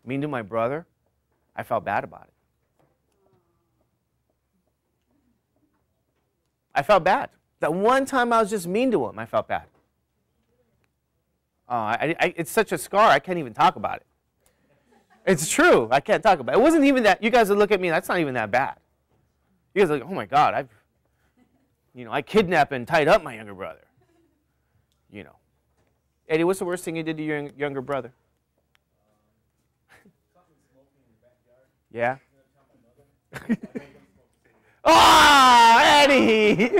mean to my brother, I felt bad about it. I felt bad. That one time I was just mean to him, I felt bad. It's such a scar, I can't even talk about it. It's true, I can't talk about it. It wasn't even that, you guys would look at me, that's not even that bad. You guys are like, oh my God, I kidnapped and tied up my younger brother. Eddie, what's the worst thing you did to your younger brother? Yeah? Oh, Eddie!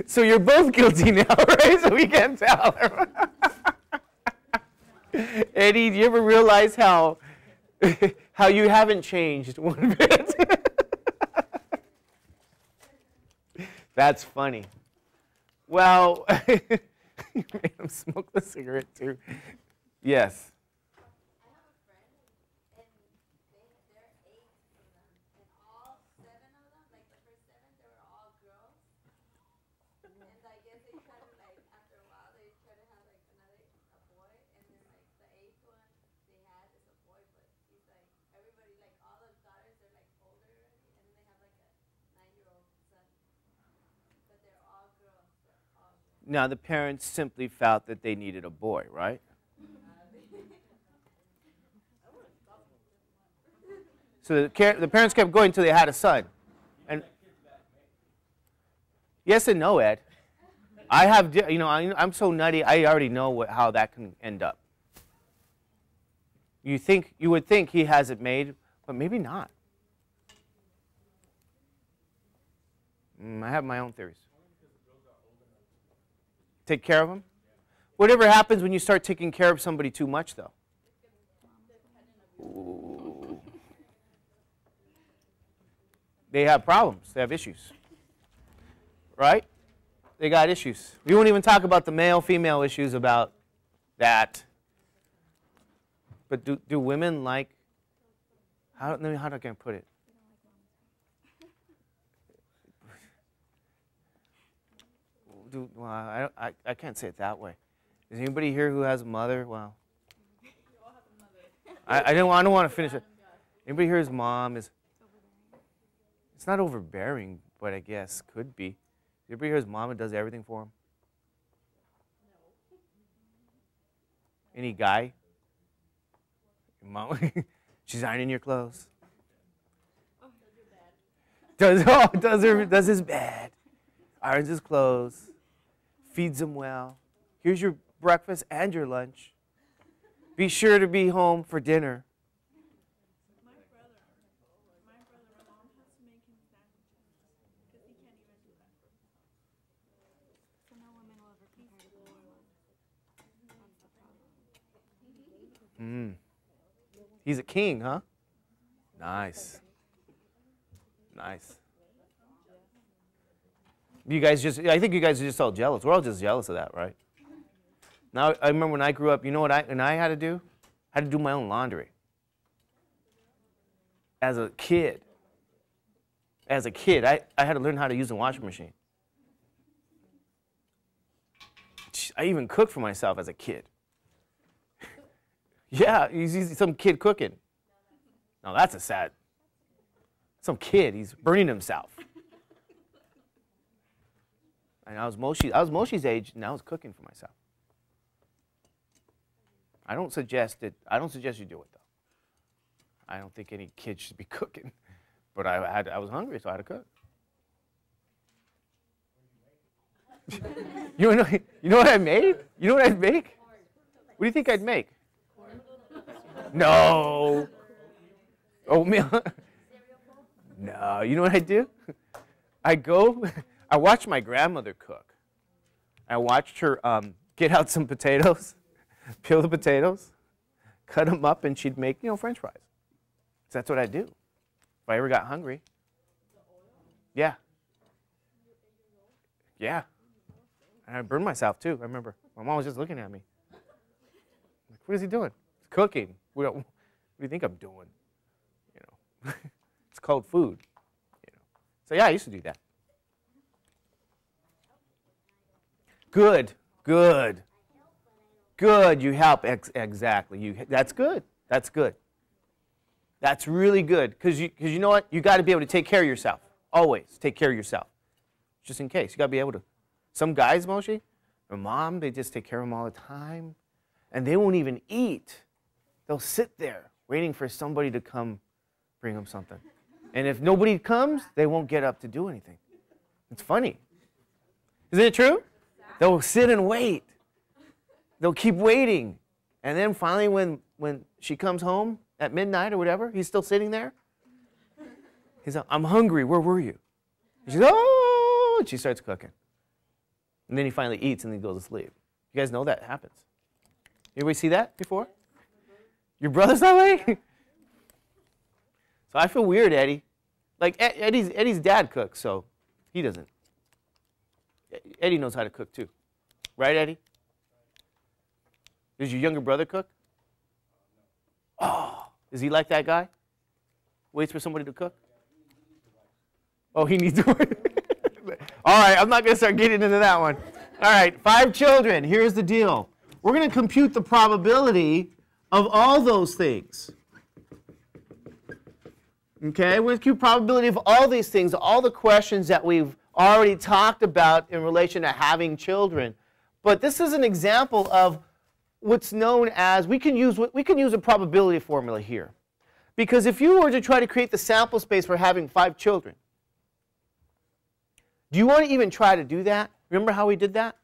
So you're both guilty now, right? So we can't tell. Eddie, do you ever realize how you haven't changed one bit? That's funny. Well, you made him smoke the cigarette too. Yes. I have a friend, and there are 8 of them, and all 7 of them, like the first 7, they were all girls. And I guess they try to, like, after a while, they try to have, like, a boy, and then, like, the 8th one they had is a boy, but he's, like, everybody, like, all the daughters, they're, like, older already, and then they have, like, a 9-year-old son. But they're all girls. Now, the parents simply felt that they needed a boy, right? So the parents kept going until they had a son. And yes and no, Ed. I have, I'm so nutty, I already know how that can end up. You would think he has it made, but maybe not. I have my own theories. Take care of them? Whatever happens when you start taking care of somebody too much, though? Ooh. They have problems. They have issues. Right? They got issues. We won't even talk about the male-female issues about that. But do women like, how do I put it? Well, I can't say it that way. Is anybody here who has a mother? Well, I don't want to finish it. Anybody here whose mom is? It's not overbearing, but I guess could be. Anybody here whose mom does everything for him? Any guy? Mom, she's ironing your clothes. Does his bed, irons his clothes, feeds him well. Here's your breakfast and your lunch. Be sure to be home for dinner. My brother, my mom has to make him sandwiches because he can't even do that for himself. So no women will ever compare to the Mm. He's a king, huh? Nice. Nice. I think you guys are just all jealous. We're all just jealous of that, right? Now, I remember when I grew up, you know what I had to do? I had to do my own laundry. As a kid, I had to learn how to use a washing machine. I even cooked for myself as a kid. Yeah, you see some kid cooking. No, that's a sad. Some kid, he's burning himself. And I was Moshe's age, and I was cooking for myself. I don't suggest you do it though. I don't think any kid should be cooking, but I was hungry, so I had to cook. You know what I made? You know what I'd make? What do you think I'd make? No. Oatmeal? No. You know what I do? I watched my grandmother cook. I watched her get out some potatoes, peel the potatoes, cut them up, and she'd make, French fries. So that's what I do. If I ever got hungry. Yeah. Yeah. And I burned myself too. I remember my mom was just looking at me. Like, what is he doing? He's cooking. What do you think I'm doing? It's called food. So yeah, I used to do that. Good, good, good. You help, exactly. That's good, that's good. That's really good, because you know what? You got to be able to take care of yourself. Always take care of yourself, just in case. You got to be able to. Some guys, Moshe, their mom, they just take care of them all the time, and they won't even eat. They'll sit there waiting for somebody to come bring them something. And if nobody comes, they won't get up to do anything. It's funny. Isn't it true? They'll sit and wait. They'll keep waiting. And then finally when she comes home at midnight or whatever, he's still sitting there. He's like, I'm hungry. Where were you? And she goes, oh, and she starts cooking. And then he finally eats and then goes to sleep. You guys know that happens. Anybody see that before? Your brother's that way? So I feel weird, Eddie. Like Eddie's dad cooks, so he doesn't. Eddie knows how to cook too. Right, Eddie? Does your younger brother cook? Oh, is he like that guy? Waits for somebody to cook? Oh, he needs to work. All right, I'm not going to start getting into that one. All right, 5 children. Here's the deal. We're going to compute the probability of all those things. Okay, we're going to compute probability of all these things, all the questions that we've already talked about in relation to having children. But this is an example of what's known as, we can use a probability formula here. Because if you were to try to create the sample space for having 5 children, do you want to even try to do that? Remember how we did that?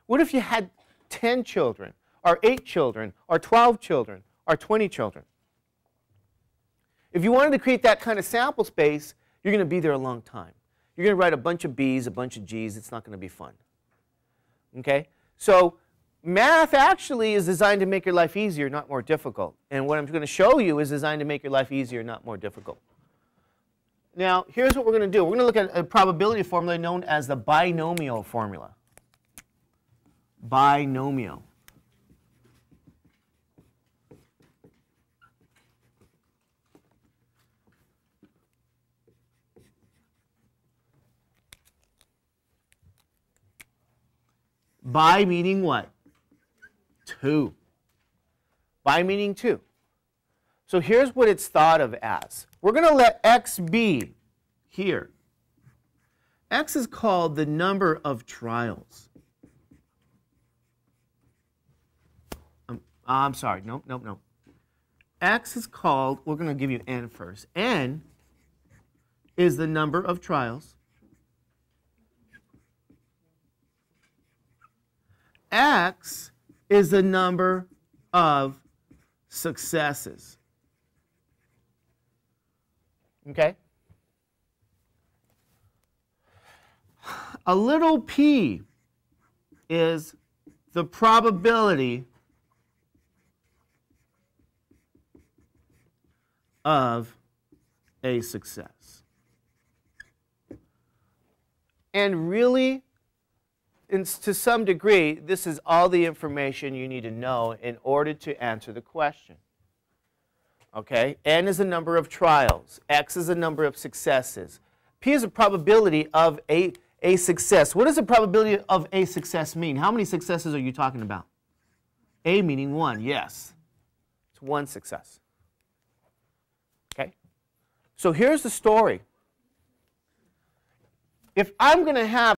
What if you had 10 children, or 8 children, or 12 children, or 20 children? If you wanted to create that kind of sample space, you're going to be there a long time. You're going to write a bunch of B's, a bunch of G's. It's not going to be fun. Okay? So math actually is designed to make your life easier, not more difficult. And what I'm going to show you is designed to make your life easier, not more difficult. Now, here's what we're going to do. We're going to look at a probability formula known as the binomial formula. Binomial. Bi meaning what? 2. Bi meaning 2. So here's what it's thought of as. We're going to let x be here. X is called the number of trials. I'm sorry. No. X is called, we're going to give you n first. N is the number of trials. X is the number of successes. Okay? A little p is the probability of a success. And really, to some degree, this is all the information you need to know in order to answer the question. Okay? N is the number of trials. X is the number of successes. P is the probability of a success. What does the probability of a success mean? How many successes are you talking about? A meaning 1, yes. It's 1 success. Okay? So here's the story. If I'm going to have